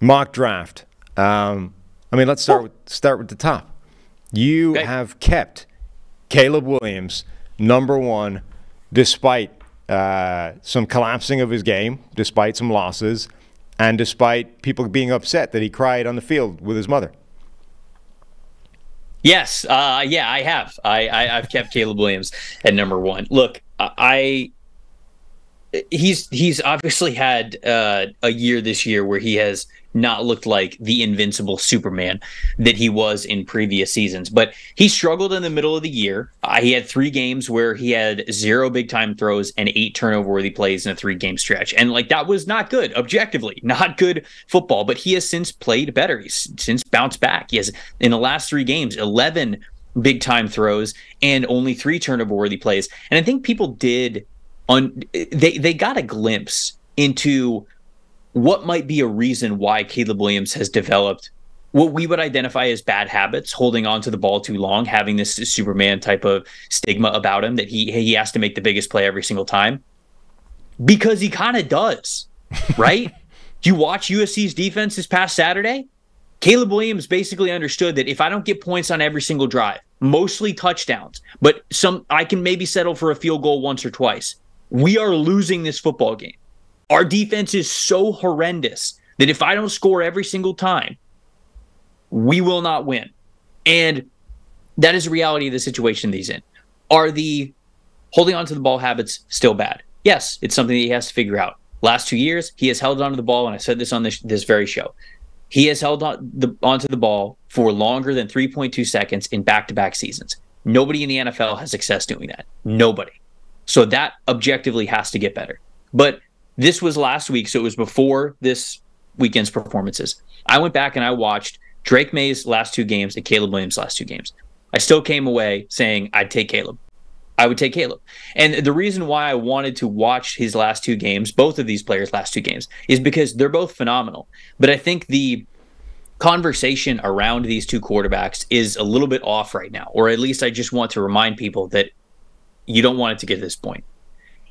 Mock draft. Let's start with the top. You have kept Caleb Williams #1 despite some collapsing of his game, despite some losses, and despite people being upset that he cried on the field with his mother. Yes, I have. I've kept Caleb Williams at #1. Look, he's obviously had a year this year where he has not looked like the invincible Superman that he was in previous seasons, but he struggled in the middle of the year. He had 3 games where he had 0 big time throws and 8 turnover-worthy plays in a 3-game stretch, and that was not good, objectively, not good football. But he has since played better. He's since bounced back. He has, in the last 3 games, 11 big time throws and only 3 turnover-worthy plays. And I think people they got a glimpse into what might be a reason why Caleb Williams has developed what we would identify as bad habits, holding on to the ball too long, having this Superman type of stigma about him that he has to make the biggest play every single time. Because he kind of does, right? Do you watch USC's defense this past Saturday? Caleb Williams basically understood that if I don't get points on every single drive, mostly touchdowns, but I can maybe settle for a field goal once or twice, we are losing this football game. Our defense is so horrendous that if I don't score every single time, we will not win. And that is the reality of the situation that he's in. Are the holding on to the ball habits still bad? Yes, it's something that he has to figure out. Last 2 years, he has held onto the ball, and I said this on this very show. He has held onto the ball for longer than 3.2 seconds in back-to-back seasons. Nobody in the NFL has success doing that. Nobody. So that objectively has to get better. But this was last week, so it was before this weekend's performances. I went back and I watched Drake May's last 2 games and Caleb Williams' last 2 games. I still came away saying I'd take Caleb. I would take Caleb. And the reason why I wanted to watch his last 2 games, both of these players' last 2 games, is because they're both phenomenal. But I think the conversation around these 2 quarterbacks is a little bit off right now, or at least I just want to remind people that you don't want it to get to this point.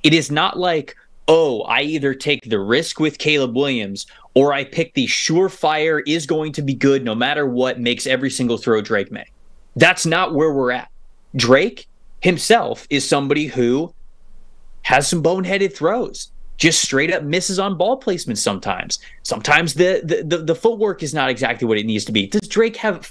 It is not like, oh, I either take the risk with Caleb Williams or I pick the surefire is going to be good no matter what, makes every single throw Drake May. That's not where we're at. Drake himself is somebody who has some boneheaded throws, just straight up misses on ball placement sometimes. Sometimes the footwork is not exactly what it needs to be. Does Drake have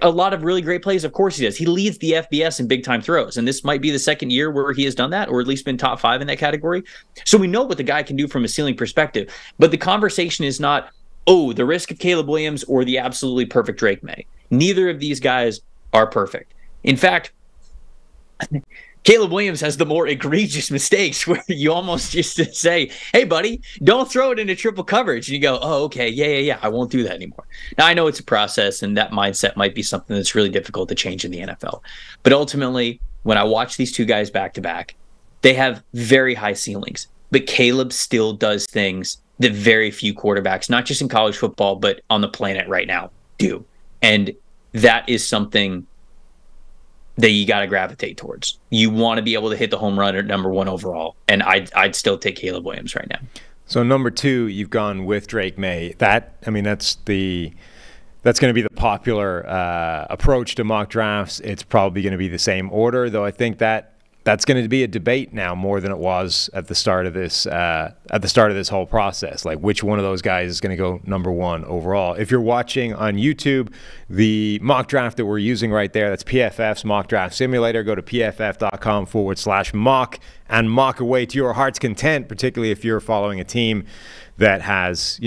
a lot of really great plays? Of course he does. He leads the FBS in big time throws, and this might be the second year where he has done that, or at least been top 5 in that category. So we know what the guy can do from a ceiling perspective. But the conversation is not, oh, the risk of Caleb Williams or the absolutely perfect Drake May. Neither of these guys are perfect. In fact, Caleb Williams has the more egregious mistakes where you almost just say, hey, buddy, don't throw it into triple coverage. And you go, oh, okay, yeah, I won't do that anymore. Now, I know it's a process, and that mindset might be something that's really difficult to change in the NFL. But ultimately, when I watch these 2 guys back-to-back, they have very high ceilings. But Caleb still does things that very few quarterbacks, not just in college football, but on the planet right now, do. And that is something that you got to gravitate towards. You want to be able to hit the home run at #1 overall, and I'd still take Caleb Williams right now. So #2, you've gone with Drake May. That's going to be the popular approach to mock drafts. It's probably going to be the same order, though I think that's going to be a debate now more than it was at the start of this whole process. Like, which one of those guys is going to go #1 overall? If you're watching on YouTube, the mock draft that we're using right there, that's PFF's mock draft simulator. Go to pff.com/mock and mock away to your heart's content, particularly if you're following a team that has,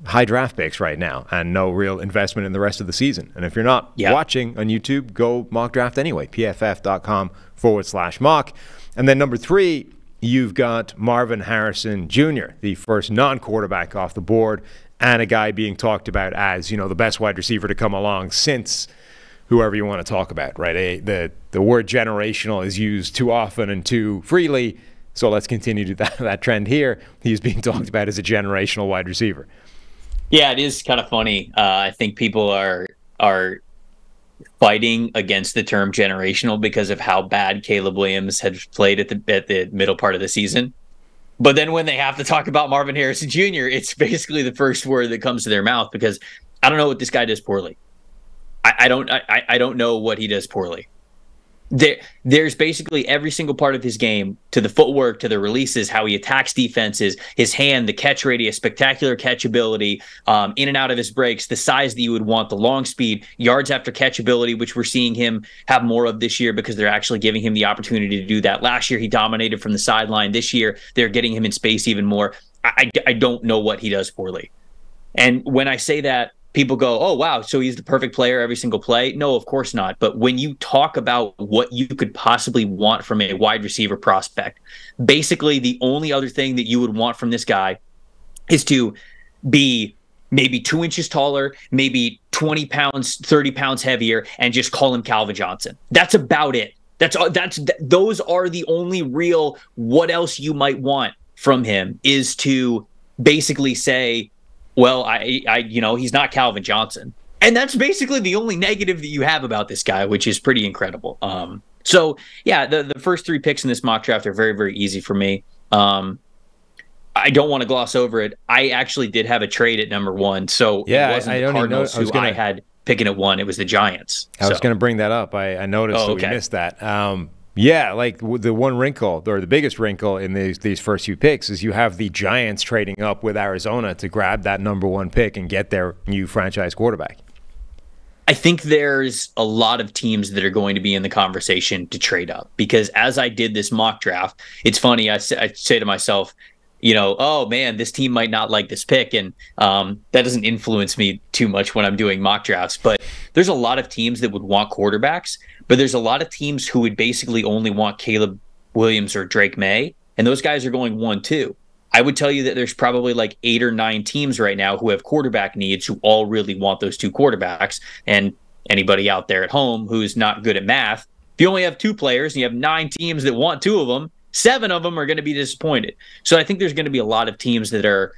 high draft picks right now and no real investment in the rest of the season. And if you're not watching on YouTube, go mock draft anyway, pff.com/mock. And then #3, you've got Marvin Harrison Jr., the first non-quarterback off the board, and a guy being talked about as, the best wide receiver to come along since whoever you want to talk about, right? The word generational is used too often and too freely, so let's continue to that trend here. He's being talked about as a generational wide receiver. Yeah, it is kind of funny. I think people are fighting against the term generational because of how bad Caleb Williams had played at the middle part of the season. But then when they have to talk about Marvin Harrison Jr., it's basically the first word that comes to their mouth, because I don't know what this guy does poorly. I don't know what he does poorly. There's basically every single part of his game, to the footwork, to the releases, how he attacks defenses, his hand, the catch radius, spectacular catchability, in and out of his breaks, the size that you would want, the long speed, yards after catchability, which we're seeing him have more of this year because they're actually giving him the opportunity to do that. Last year, he dominated from the sideline. This year, they're getting him in space even more. I don't know what he does poorly. And when I say that, people go, oh, wow, so he's the perfect player every single play. No, of course not. But when you talk about what you could possibly want from a wide receiver prospect, basically the only other thing that you would want from this guy is to be maybe 2 inches taller, maybe 20 pounds, 30 pounds heavier, and just call him Calvin Johnson. That's about it. Those are the only real what else you might want from him, is to basically say, well, he's not Calvin Johnson. And that's basically the only negative that you have about this guy, which is pretty incredible. So yeah, the first 3 picks in this mock draft are very, very easy for me. I don't want to gloss over it. I actually did have a trade at number 1. So yeah, it wasn't the Cardinals who I had picking at 1. It was the Giants. I was going to bring that up. I noticed that we missed that. Yeah, like the one wrinkle, or the biggest wrinkle in these first few picks, is you have the Giants trading up with Arizona to grab that number 1 pick and get their new franchise quarterback. I think there's a lot of teams that are going to be in the conversation to trade up, because as I did this mock draft, it's funny, I say to myself, oh man, this team might not like this pick, and that doesn't influence me too much when I'm doing mock drafts. But there's a lot of teams that would want quarterbacks, but there's a lot of teams who would basically only want Caleb Williams or Drake May, and those guys are going 1-2. I would tell you that there's probably like 8 or 9 teams right now who have quarterback needs, who all really want those 2 quarterbacks. And anybody out there at home who's not good at math, if you only have 2 players and you have 9 teams that want 2 of them, 7 of them are going to be disappointed. So I think there's going to be a lot of teams that are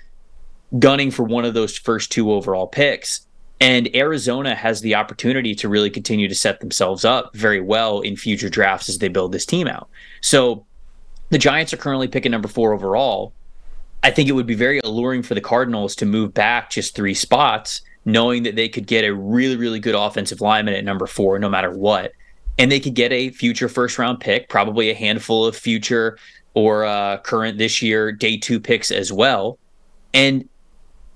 gunning for one of those first 2 overall picks. And Arizona has the opportunity to really continue to set themselves up very well in future drafts as they build this team out. So the Giants are currently picking number 4 overall. I think it would be very alluring for the Cardinals to move back just 3 spots, knowing that they could get a really, really good offensive lineman at number 4, no matter what. And they could get a future first-round pick, probably a handful of future or current this year day 2 picks as well. And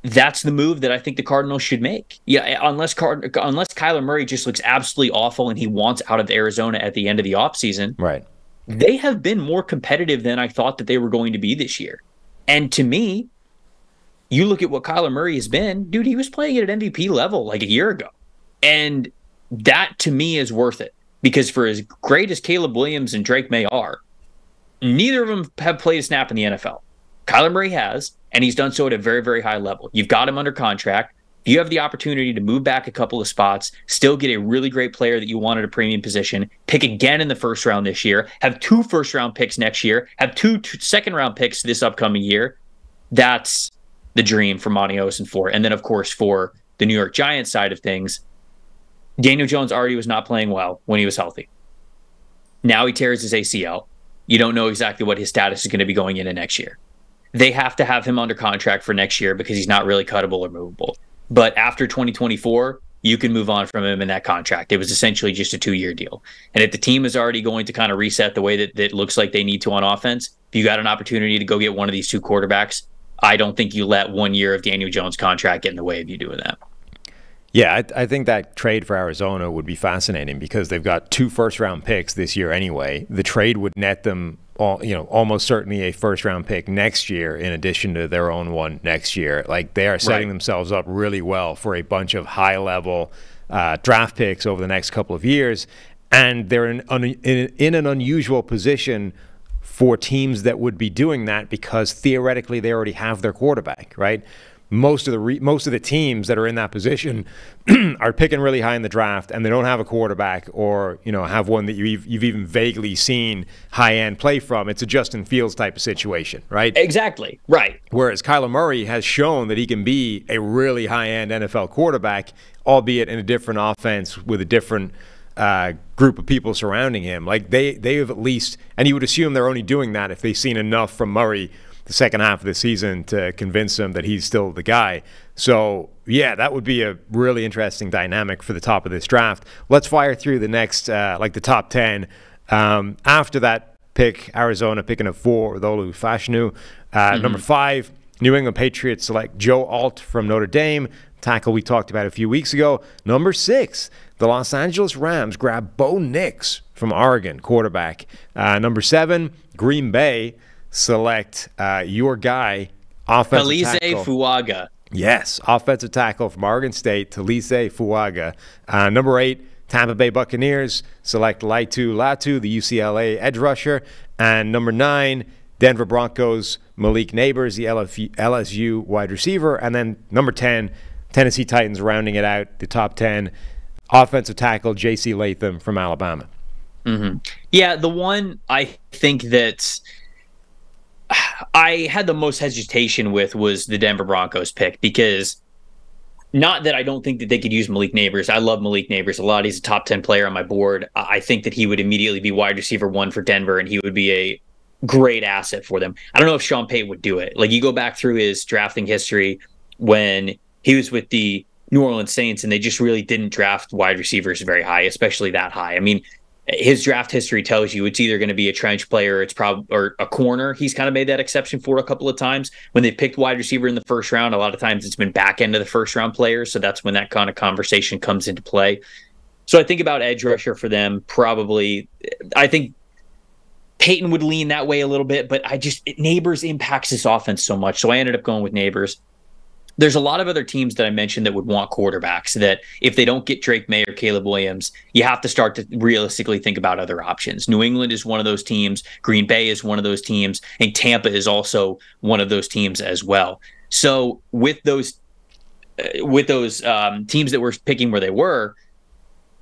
that's the move that I think the Cardinals should make. Yeah, unless Kyler Murray just looks absolutely awful and he wants out of Arizona at the end of the offseason. Right. They have been more competitive than I thought that they were going to be this year. And to me, you look at what Kyler Murray has been, dude, he was playing at an MVP level like a year ago. And that to me is worth it, because for as great as Caleb Williams and Drake May are, neither of them have played a snap in the NFL. Kyler Murray has, and he's done so at a very, very high level. You've got him under contract. You have the opportunity to move back a couple of spots, still get a really great player that you want at a premium position, pick again in the first round this year, have 2 first-round picks next year, have 2 second-round picks this upcoming year. That's the dream for Monty Osen for. And then, of course, for the New York Giants side of things, Daniel Jones already was not playing well when he was healthy. Now he tears his ACL. You don't know exactly what his status is going to be going into next year. They have to have him under contract for next year because he's not really cuttable or movable. But after 2024, you can move on from him in that contract. It was essentially just a 2-year deal. And if the team is already going to kind of reset the way that it looks like they need to on offense, if you got an opportunity to go get one of these 2 quarterbacks, I don't think you let 1 year of Daniel Jones' contract get in the way of you doing that. Yeah, I think that trade for Arizona would be fascinating because they've got 2 first-round picks this year anyway. The trade would net them almost certainly a first-round pick next year in addition to their own one next year. Like, they are setting themselves up really well for a bunch of high-level draft picks over the next couple of years, and they're in an unusual position for teams that would be doing that because theoretically they already have their quarterback, right? Most of the teams that are in that position are picking really high in the draft, and they don't have a quarterback, or have one that you've even vaguely seen high end play from. It's a Justin Fields type of situation, right? Exactly, right. Whereas Kyler Murray has shown that he can be a really high end NFL quarterback, albeit in a different offense with a different group of people surrounding him. Like they have at least, and you would assume they're only doing that if they've seen enough from Murray the second half of the season to convince him that he's still the guy. So, yeah, that would be a really interesting dynamic for the top of this draft. Let's fire through the next, the top 10. After that pick, Arizona picking at 4 with Olu Fashanu. Number 5, New England Patriots select Joe Alt from Notre Dame, tackle we talked about a few weeks ago. Number 6, the Los Angeles Rams grab Bo Nix from Oregon, quarterback. Number 7, Green Bay select your guy, offensive tackle. Talise Fuaga. Yes, offensive tackle from Oregon State, Talise Fuaga. Number 8, Tampa Bay Buccaneers select Laitu Latu, the UCLA edge rusher. And number 9, Denver Broncos, Malik Neighbors, the LSU wide receiver. And then number 10, Tennessee Titans rounding it out, the top 10, offensive tackle J.C. Latham from Alabama. Mm-hmm. Yeah, the one I think that I had the most hesitation with was the Denver Broncos pick, because not that I don't think that they could use Malik Neighbors. I love Malik Neighbors a lot. He's a top 10 player on my board. I think that he would immediately be wide receiver 1 for Denver, and he would be a great asset for them. I don't know if Sean Payton would do it. Like, you go back through his drafting history when he was with the New Orleans Saints, and they just really didn't draft wide receivers very high, especially that high. I mean, his draft history tells you it's either going to be a trench player, or a corner. He's kind of made that exception for a couple of times. When they picked wide receiver in the first round, a lot of times it's been back end of the first round players. So that's when that kind of conversation comes into play. So I think about edge rusher for them. Probably, I think Peyton would lean that way a little bit, but Neighbors impacts this offense so much. So I ended up going with Neighbors. There's a lot of other teams that I mentioned that would want quarterbacks that if they don't get Drake May or Caleb Williams, you have to start to realistically think about other options. New England is one of those teams. Green Bay is one of those teams. And Tampa is also one of those teams as well. So with those teams that were picking where they were,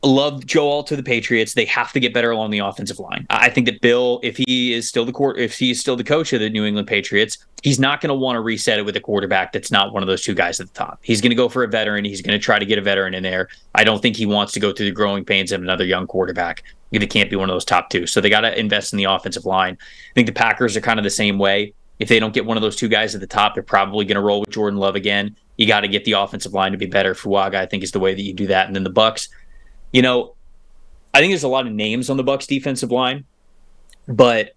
love Joe Alt to the Patriots. They have to get better along the offensive line. I think that Bill, if he is still the coach of the New England Patriots, he's not going to want to reset it with a quarterback that's not one of those two guys at the top. He's going to go for a veteran. He's going to try to get a veteran in there. I don't think he wants to go through the growing pains of another young quarterback if it can't be one of those top two. So they got to invest in the offensive line. I think the Packers are kind of the same way. If they don't get one of those two guys at the top, they're probably going to roll with Jordan Love again. You got to get the offensive line to be better. Fuaga, I think, is the way that you do that. And then the Bucs, you know, I think there's a lot of names on the Bucs defensive line, but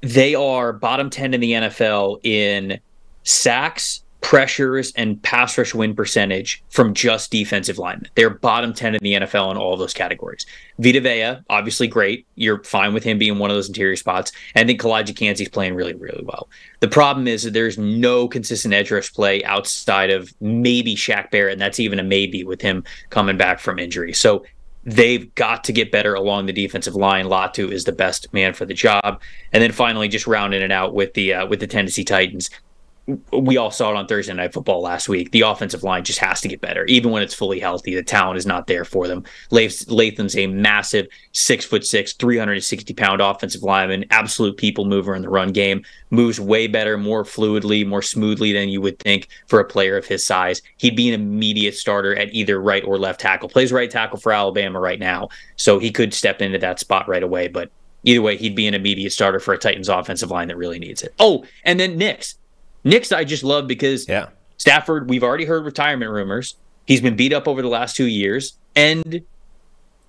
they are bottom 10 in the NFL in sacks, pressures, and pass rush win percentage from just defensive linemen. They're bottom 10 in the NFL in all of those categories. Vita Vea, obviously great. You're fine with him being one of those interior spots. And I think Kalijah Kancey's playing really, really well. The problem is that there's no consistent edge rush play outside of maybe Shaq Barrett, and that's even a maybe with him coming back from injury. So they've got to get better along the defensive line. Latu is the best man for the job. And then finally, just rounding it out with the Tennessee Titans. We all saw it on Thursday Night Football last week. The offensive line just has to get better. Even when it's fully healthy, the talent is not there for them. Latham's a massive 6'6", 360-pound offensive lineman, absolute people mover in the run game, moves way better, more fluidly, more smoothly than you would think for a player of his size. He'd be an immediate starter at either right or left tackle. Plays right tackle for Alabama right now, so he could step into that spot right away. But either way, he'd be an immediate starter for a Titans offensive line that really needs it. Oh, and then Nix, I just love because Stafford, we've already heard retirement rumors. He's been beat up over the last 2 years. And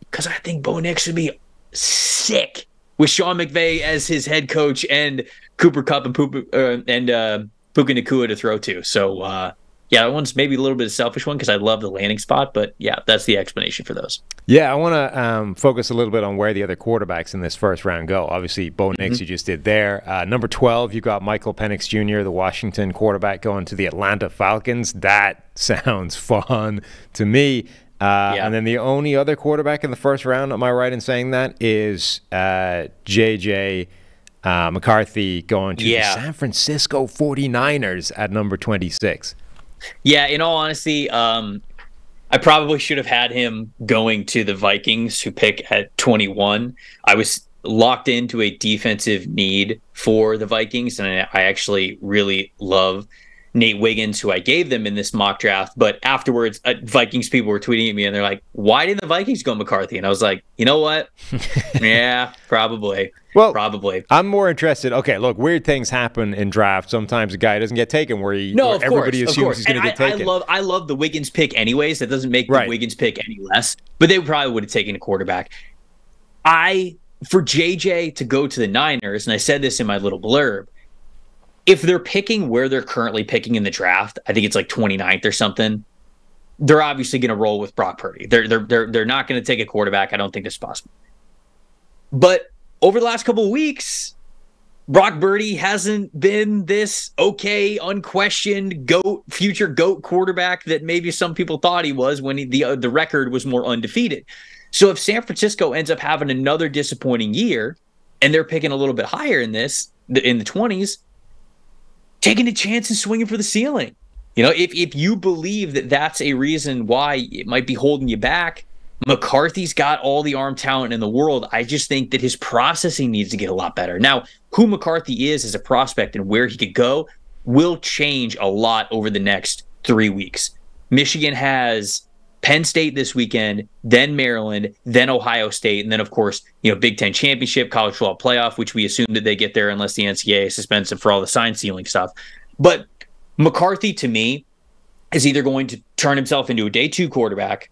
because I think Bo Nix would be sick with Sean McVay as his head coach and Cooper Kupp and Puka Nacua to throw to. So, that one's maybe a little bit of a selfish one because I love the landing spot. But, yeah, that's the explanation for those. Yeah, I want to focus a little bit on where the other quarterbacks in this first round go. Obviously, Bo Nix, you just did there. Number 12, you got Michael Penix Jr., the Washington quarterback, going to the Atlanta Falcons. That sounds fun to me. And then the only other quarterback in the first round, am I right in saying that, is J.J. McCarthy going to the San Francisco 49ers at number 26. Yeah, in all honesty, I probably should have had him going to the Vikings, who pick at 21. I was locked into a defensive need for the Vikings, and I actually really love Nate Wiggins, who I gave them in this mock draft. But afterwards, Vikings people were tweeting at me and they're like, why didn't the Vikings go McCarthy? And I was like, you know what? Yeah, probably. Well, probably. I'm more interested. Okay, look, weird things happen in drafts. Sometimes a guy doesn't get taken where everybody assumes he's going to get taken. I love the Wiggins pick anyways. That doesn't make the Wiggins pick any less. But they probably would have taken a quarterback. For JJ to go to the Niners, and I said this in my little blurb, if they're picking where they're currently picking in the draft, I think it's like 29th or something, they're obviously going to roll with Brock Purdy. They're not going to take a quarterback. I don't think that's possible. But over the last couple of weeks, Brock Purdy hasn't been this unquestioned future GOAT quarterback that maybe some people thought he was when the record was more undefeated. So if San Francisco ends up having another disappointing year and they're picking a little bit higher in the 20s, taking a chance and swinging for the ceiling. If you believe that that's a reason why it might be holding you back, McCarthy's got all the arm talent in the world. I just think that his processing needs to get a lot better. Now, who McCarthy is as a prospect and where he could go will change a lot over the next 3 weeks. Michigan has Penn State this weekend, then Maryland, then Ohio State, and then, of course, Big Ten Championship, College Football Playoff, which we assume that they get there unless the NCAA suspends them for all the sign stealing stuff. But McCarthy, to me, is either going to turn himself into a day 2 quarterback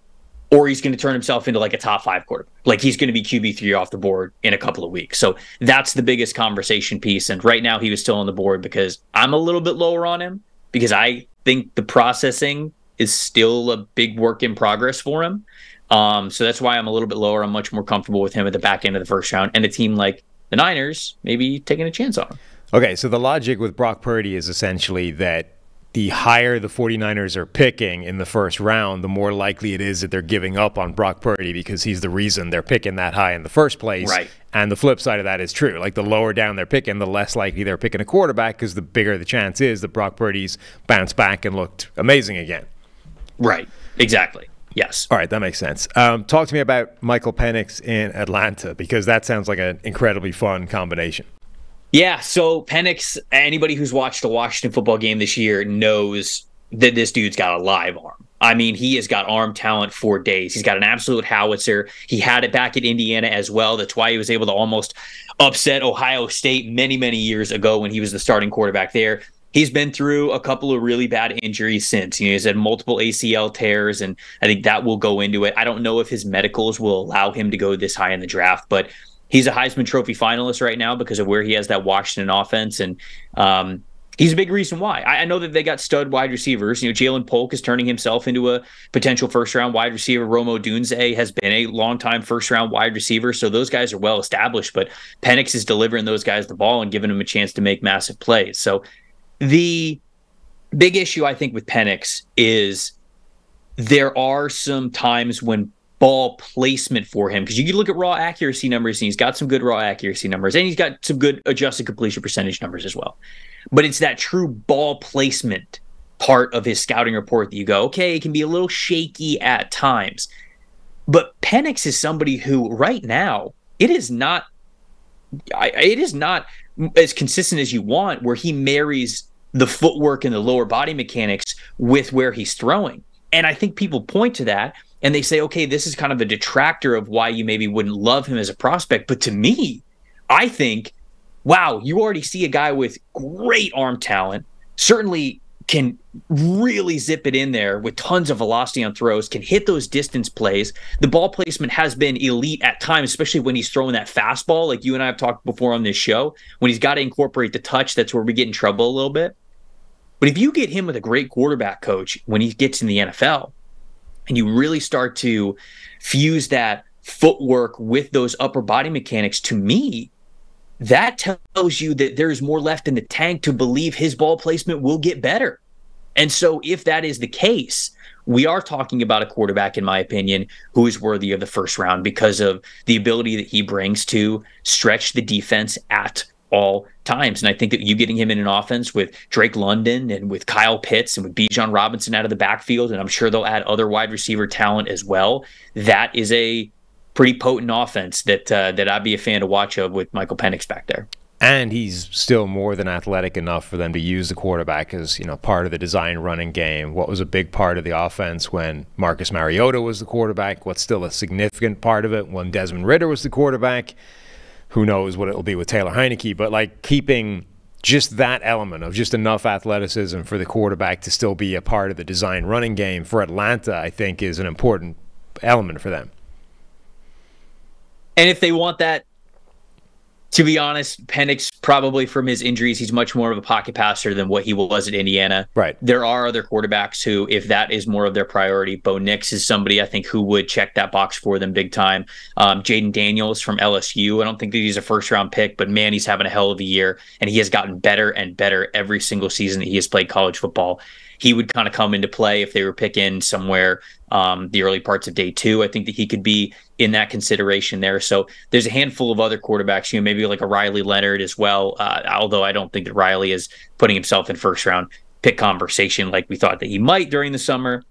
or he's going to turn himself into like a top 5 quarterback. Like he's going to be QB3 off the board in a couple of weeks. So that's the biggest conversation piece. And right now he was still on the board because I'm a little bit lower on him because I think the processing is still a big work in progress for him. So that's why I'm a little bit lower. I'm much more comfortable with him at the back end of the first round. And a team like the Niners maybe taking a chance on him. Okay, so the logic with Brock Purdy is essentially that the higher the 49ers are picking in the first round, the more likely it is that they're giving up on Brock Purdy because he's the reason they're picking that high in the first place. Right. And the flip side of that is true. Like the lower down they're picking, the less likely they're picking a quarterback because the bigger the chance is that Brock Purdy's bounced back and looked amazing again. Right. Exactly. Yes. All right, that makes sense. Talk to me about Michael Penix in Atlanta because that sounds like an incredibly fun combination. Yeah, so Penix, anybody who's watched a Washington football game this year knows that this dude's got a live arm. I mean, he has got arm talent for days. He's got an absolute howitzer. He had it back at Indiana as well. That's why he was able to almost upset Ohio State many, many years ago when he was the starting quarterback there. He's been through a couple of really bad injuries since. He's had multiple ACL tears, and I think that will go into it. I don't know if his medicals will allow him to go this high in the draft, but he's a Heisman Trophy finalist right now because of where he has that Washington offense, and he's a big reason why. I know that they got stud wide receivers. Jalen Polk is turning himself into a potential first-round wide receiver. Romo Dunze has been a long-time first-round wide receiver, so those guys are well established, but Penix is delivering those guys the ball and giving them a chance to make massive plays. So the big issue, I think, with Penix is there are some times when ball placement for him, because you can look at raw accuracy numbers, and he's got some good raw accuracy numbers, and he's got some good adjusted completion percentage numbers as well. But it's that true ball placement part of his scouting report that you go, okay, it can be a little shaky at times. But Penix is somebody who right now, it is not as consistent as you want, where he marries the footwork and the lower body mechanics with where he's throwing. And I think people point to that and they say, okay, this is kind of a detractor of why you maybe wouldn't love him as a prospect. But to me, I think, wow, you already see a guy with great arm talent, certainly can really zip it in there with tons of velocity on throws, can hit those distance plays. The ball placement has been elite at times, especially when he's throwing that fastball, like you and I have talked before on this show. When he's got to incorporate the touch, that's where we get in trouble a little bit. But if you get him with a great quarterback coach when he gets in the NFL, and you really start to fuse that footwork with those upper body mechanics, to me, that tells you that there's more left in the tank to believe his ball placement will get better. And so if that is the case, we are talking about a quarterback, in my opinion, who is worthy of the first round because of the ability that he brings to stretch the defense at all times. And I think that you getting him in an offense with Drake London and with Kyle Pitts and with Bijan Robinson out of the backfield, and I'm sure they'll add other wide receiver talent as well, that is a pretty potent offense that I'd be a fan to watch of with Michael Penix back there. And he's still more than athletic enough for them to use the quarterback as, part of the design running game. What was a big part of the offense when Marcus Mariota was the quarterback? What's still a significant part of it when Desmond Ridder was the quarterback? Who knows what it'll be with Taylor Heineke? But keeping just that element of just enough athleticism for the quarterback to still be a part of the design running game for Atlanta, I think is an important element for them. And if they want that, to be honest, Penix, probably from his injuries, he's much more of a pocket passer than what he was at Indiana. Right. There are other quarterbacks who, if that is more of their priority, Bo Nix is somebody I think who would check that box for them big time. Jaden Daniels from LSU. I don't think that he's a first-round pick, but man, he's having a hell of a year, and he has gotten better and better every single season that he has played college football. He would kind of come into play if they were picking somewhere the early parts of day 2. I think that he could be in that consideration there. So there's a handful of other quarterbacks, maybe like a Riley Leonard as well, although I don't think that Riley is putting himself in first-round pick conversation like we thought that he might during the summer.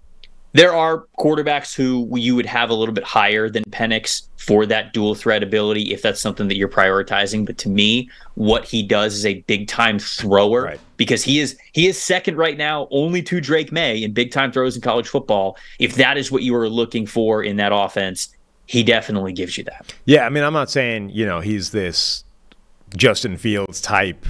There are quarterbacks who you would have a little bit higher than Penix for that dual threat ability if that's something that you're prioritizing. But to me, what he does is a big time thrower, right, because he is second right now only to Drake May in big time throws in college football. If that is what you are looking for in that offense, he definitely gives you that. Yeah, I mean, I'm not saying, he's this Justin Fields type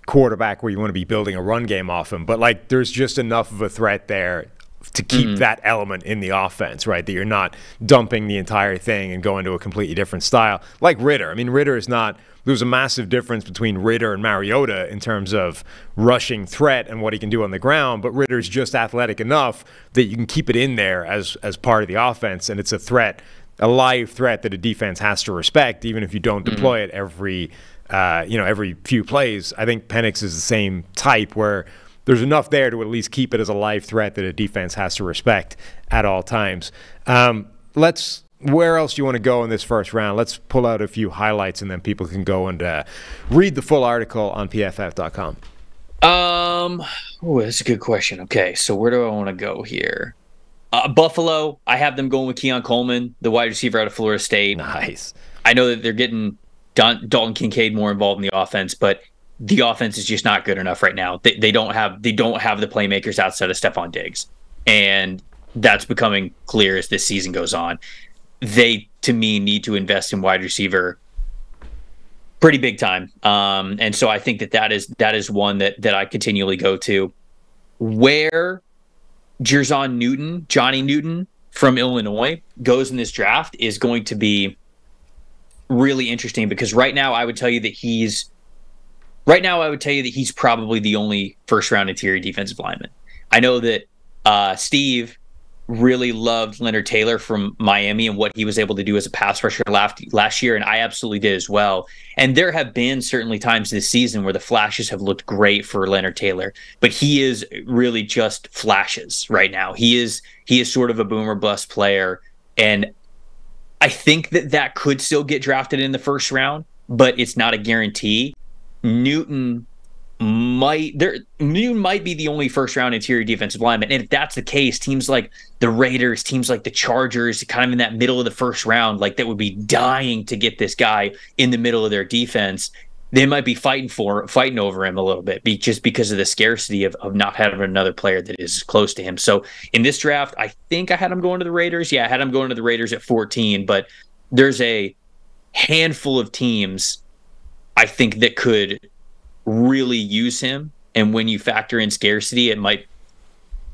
quarterback where you want to be building a run game off him, but there's just enough of a threat there to keep that element in the offense, right? That you're not dumping the entire thing and going to a completely different style. Like Ridder. I mean, Ridder is not – there's a massive difference between Ridder and Mariota in terms of rushing threat and what he can do on the ground, but Ridder's just athletic enough that you can keep it in there as part of the offense, and it's a threat, a live threat that a defense has to respect, even if you don't deploy it every few plays. I think Penix is the same type where – there's enough there to at least keep it as a live threat that a defense has to respect at all times. Where else do you want to go in this first round? Let's pull out a few highlights, and then people can go and read the full article on PFF.com. That's a good question. Okay, so where do I want to go here? Buffalo, I have them going with Keon Coleman, the wide receiver out of Florida State. Nice. I know that they're getting Dalton Kincaid more involved in the offense, but the offense is just not good enough right now. They don't have the playmakers outside of Stephon Diggs, and that's becoming clear as this season goes on. They, to me, need to invest in wide receiver pretty big time, and so I think that is one that I continually go to. Where Johnny Newton from Illinois goes in this draft is going to be really interesting, because right now I would tell you that he's probably the only first-round interior defensive lineman. I know that Steve really loved Leonard Taylor from Miami and what he was able to do as a pass rusher last year, and I absolutely did as well. And there have been certainly times this season where the flashes have looked great for Leonard Taylor, but he is really just flashes right now. He is sort of a boomer bust player, and I think that could still get drafted in the first round, but it's not a guarantee. Newton might be the only first-round interior defensive lineman, and if that's the case, teams like the Raiders, teams like the Chargers, kind of in that middle of the first round, that would be dying to get this guy in the middle of their defense. They might be fighting over him a little bit, just because of the scarcity of not having another player that is close to him. So in this draft, I think I had him going to the Raiders. Yeah, I had him going to the Raiders at 14, but there's a handful of teams I think that could really use him, and when you factor in scarcity,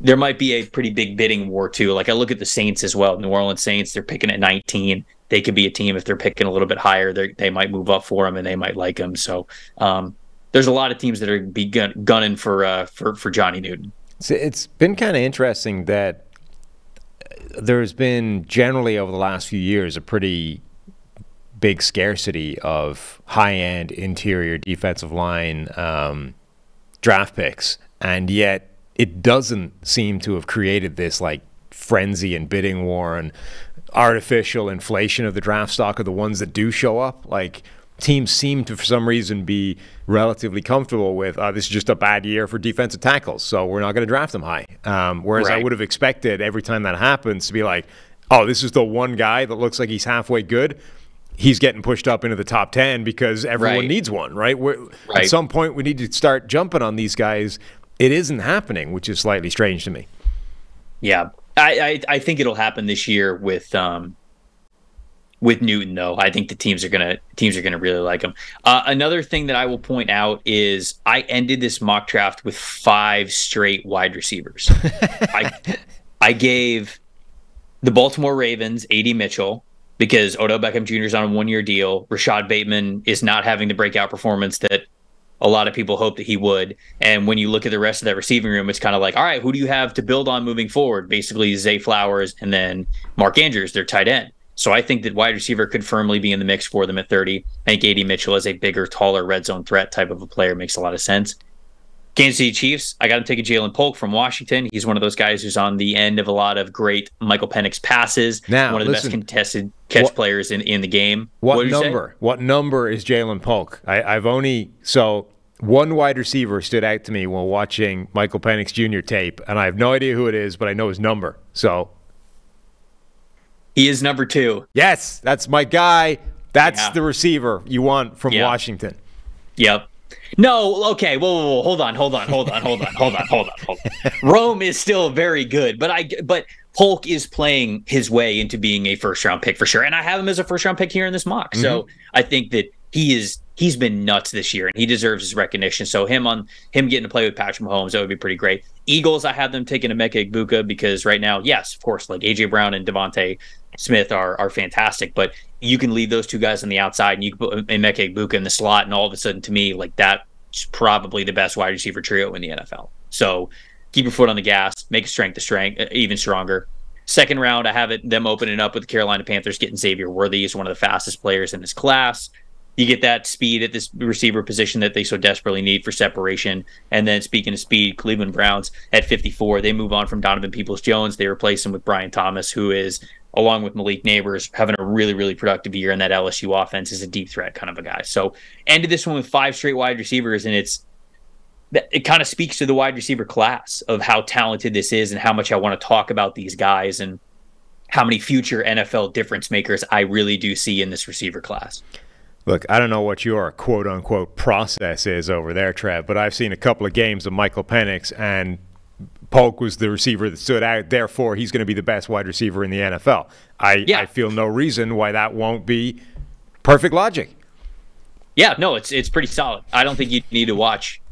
there might be a pretty big bidding war too. I look at the Saints as well. New Orleans Saints, they're picking at 19. They could be a team if they're picking a little bit higher. They might move up for him, and they might like him. So there's a lot of teams that are gunning for Johnny Newton. It's been kind of interesting that there's been generally over the last few years a pretty big scarcity of high-end interior defensive line draft picks, and yet it doesn't seem to have created this frenzy and bidding war and artificial inflation of the draft stock of the ones that do show up. Teams seem to, for some reason, be relatively comfortable with this is just a bad year for defensive tackles, so we're not going to draft them high. Whereas I would have expected every time that happens to be oh, this is the one guy that looks like he's halfway good. he's getting pushed up into the top 10 because everyone needs one, right? At some point, we need to start jumping on these guys. It isn't happening, which is slightly strange to me. Yeah, I think it'll happen this year with Newton, though. I think the teams are gonna really like him. Another thing that I will point out is I ended this mock draft with 5 straight wide receivers. I gave the Baltimore Ravens A.D. Mitchell because Odell Beckham Jr. is on a 1-year deal. Rashad Bateman is not having the breakout performance that a lot of people hope that he would. And when you look at the rest of that receiving room, it's kind of like, all right, who do you have to build on moving forward? Basically, Zay Flowers and then Mark Andrews, their tight end. So I think that wide receiver could firmly be in the mix for them at 30. I think A.D. Mitchell as a bigger, taller red zone threat type of a player makes a lot of sense. Kansas City Chiefs, I got to take a Jalen Polk from Washington. He's one of those guys who's on the end of a lot of great Michael Penix passes. Now, one of the best contested catch players in the game. What number is Jalen Polk? So one wide receiver stood out to me while watching Michael Penix Jr. tape, and I have no idea who it is, but I know his number. So he is number 2. Yes, that's my guy. That's the receiver you want from Washington. Yep. No, okay. Whoa. Hold on. Rome is still very good, but Polk is playing his way into being a first-round pick for sure, and I have him as a first-round pick here in this mock. Mm-hmm. So I think that he's been nuts this year, and he deserves his recognition. So him getting to play with Patrick Mahomes, that would be pretty great. Eagles, I have them taking Emeka Egbuka because right now, yes, of course, like A.J. Brown and Devontae Smith are fantastic, but you can leave those two guys on the outside and you can put Emeka Egbuka in the slot, and all of a sudden, to me, like that's probably the best wide receiver trio in the NFL. So keep your foot on the gas, make it strength to strength even stronger. Second round, I have them opening up with the Carolina Panthers, getting Xavier Worthy as one of the fastest players in this class. You get that speed at this receiver position that they so desperately need for separation. And then speaking of speed, Cleveland Browns at 54, they move on from Donovan Peoples-Jones. They replace him with Brian Thomas, who is, along with Malik Neighbors, having a really, really productive year in that LSU offense as a deep threat kind of a guy. So ended this one with 5 straight wide receivers, and it kind of speaks to the wide receiver class of how talented this is and how much I want to talk about these guys and how many future NFL difference makers I really do see in this receiver class. Look, I don't know what your quote-unquote process is over there, Trev, but I've seen a couple of games of Michael Penix, and Polk was the receiver that stood out. Therefore, he's going to be the best wide receiver in the NFL. I feel no reason why that won't be perfect logic. Yeah, no, it's pretty solid. I don't think you need to watch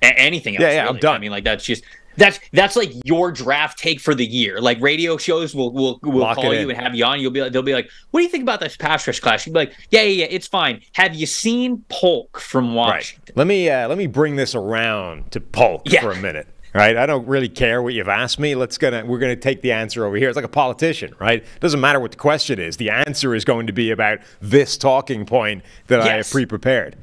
anything else. Yeah, really. I'm done. I mean, like that's like your draft take for the year. Like radio shows will call you and have you on. They'll be like, "What do you think about this pass rush class?" You'll be like, "Yeah, it's fine." Have you seen Polk from Washington? Right. Let me bring this around to Polk for a minute. Right? I don't really care what you've asked me. We're gonna take the answer over here. It's like a politician, right? It doesn't matter what the question is. The answer is going to be about this talking point that I have pre-prepared.